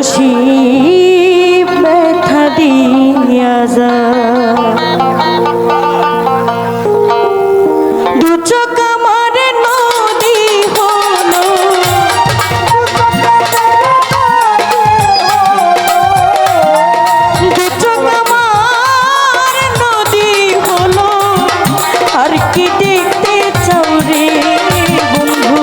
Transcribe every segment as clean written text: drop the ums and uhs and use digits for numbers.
খুশি ব্যথা দিয়া যা দু চোখ আমার নদী হলো দু চোখ আমার নদী হলো আর কি দেখতে চাও রে বন্ধু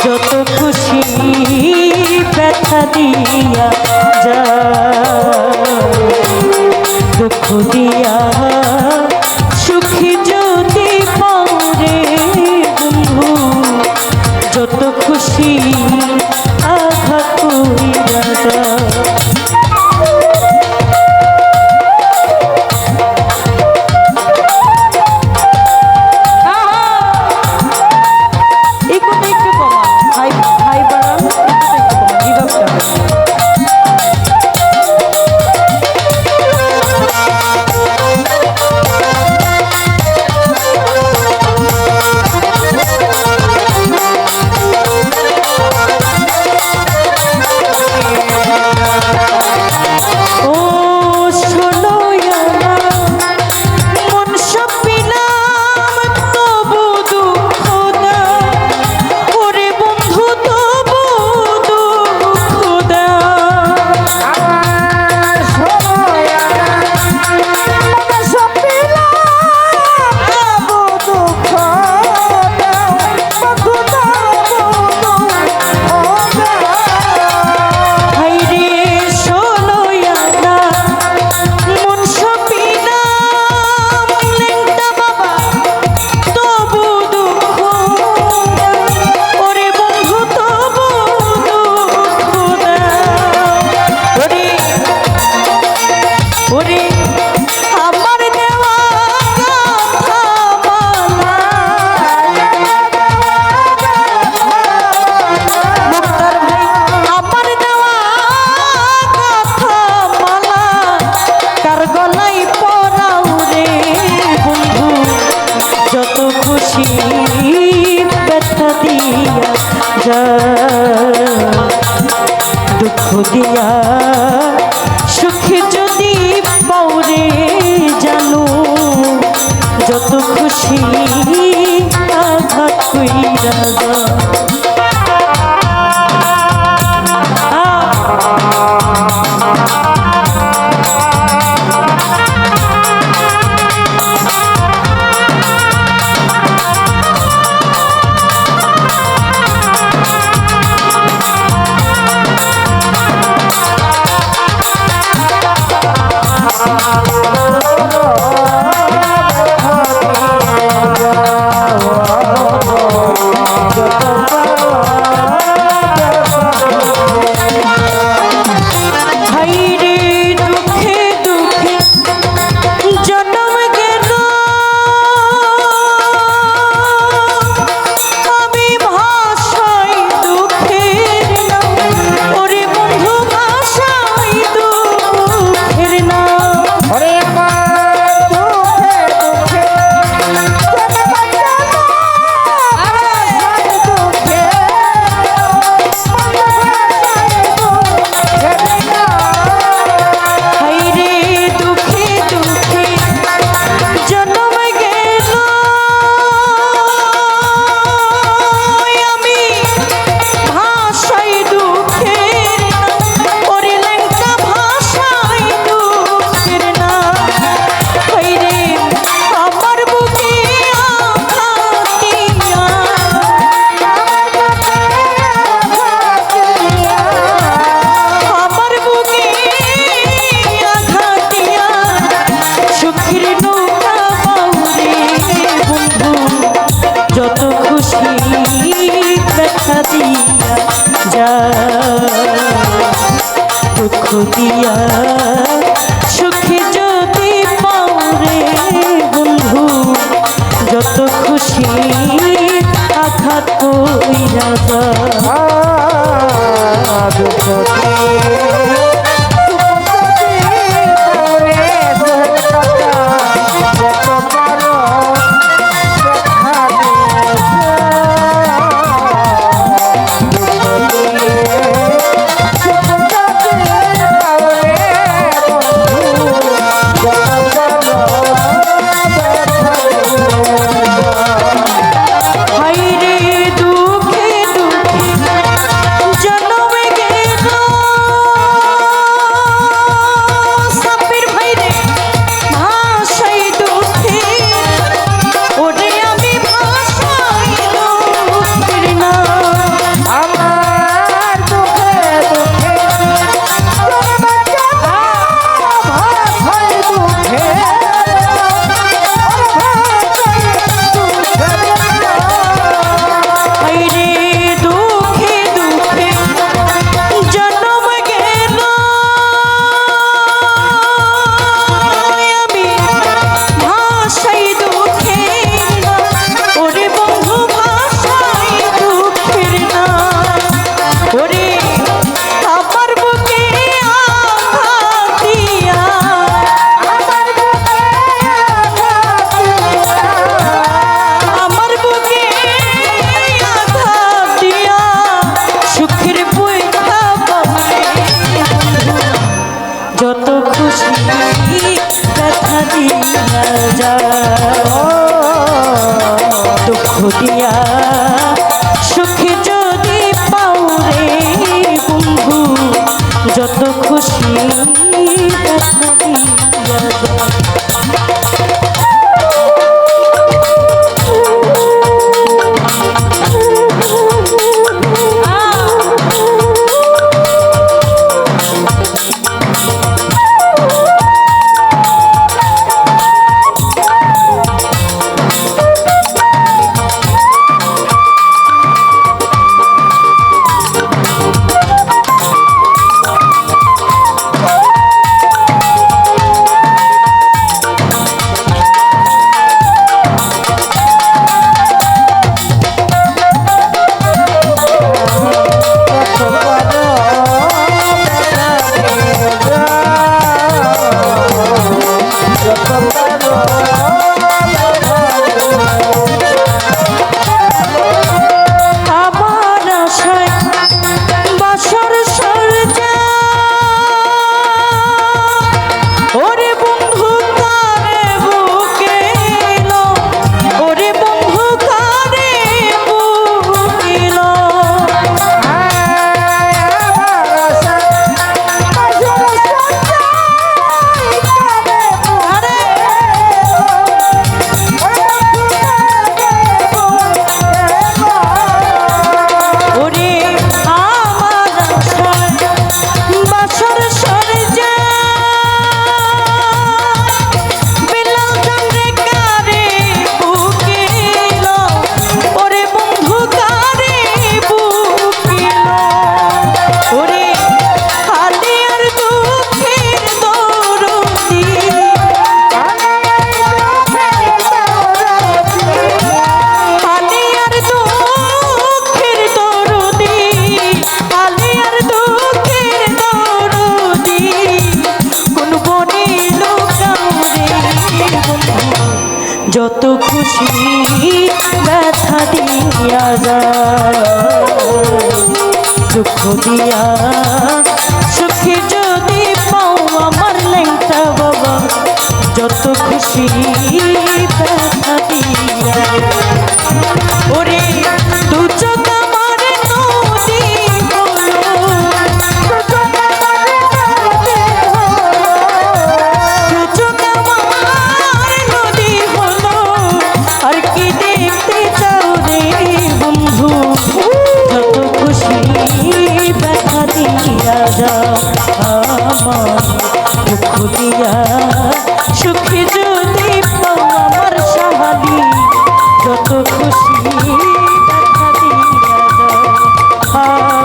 যত খুশি ব্যথা দিয়া যা দুঃখ দিয়া সুখী যদি পাও রে বন্ধু যত খুশি আঘাত কইরা যা দুঃখ দিয়া সুখী যদি পাওরে জানো যত খুশি আঘাত কইরা যা দুঃখ দিয়া সুখী যদি পাওরে বন্ধু যত খুশি আঘাত কইরা যা দুঃখ দুঃখ দিয়া সুখী যদি পাও রে বন্ধু যত খুশি দেখা দিয়া যাও। যত খুশি ব্যথা দিয়া যায় দুঃখ দিয়া সুখী যদি পাও আমার লেংটা বাবা যত খুশি ব্যথা দিয়া ওরে দু চোখ আমার নদী হলো দু চোখ আমার নদী হলো আর কি দেখতে চাও রে বন্ধু যত খুশি ব্যথা দিয়া যাও আমার দুঃখ দিয়া সুখী যদি পাও আমার সাহালি যত খুশি দেখা দিয়া যাও।